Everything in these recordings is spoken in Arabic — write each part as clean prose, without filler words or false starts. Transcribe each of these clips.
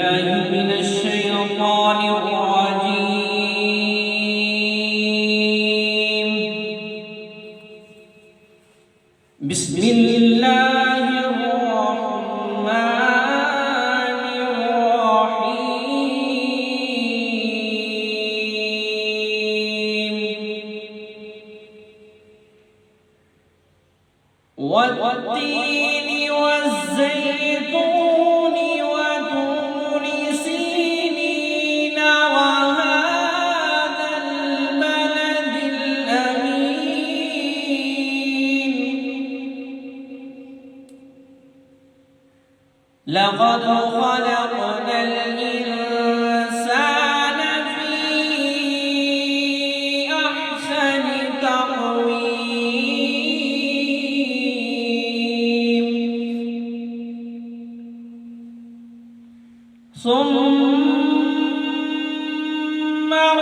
بالله من الشيطان الرجيم. بسم الله الرحمن الرحيم. والتين والزيتون وطور سينين وهذا البلد الأمين. لقد خلقنا الإنسان في أحسن تقويم ثم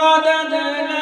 رددناه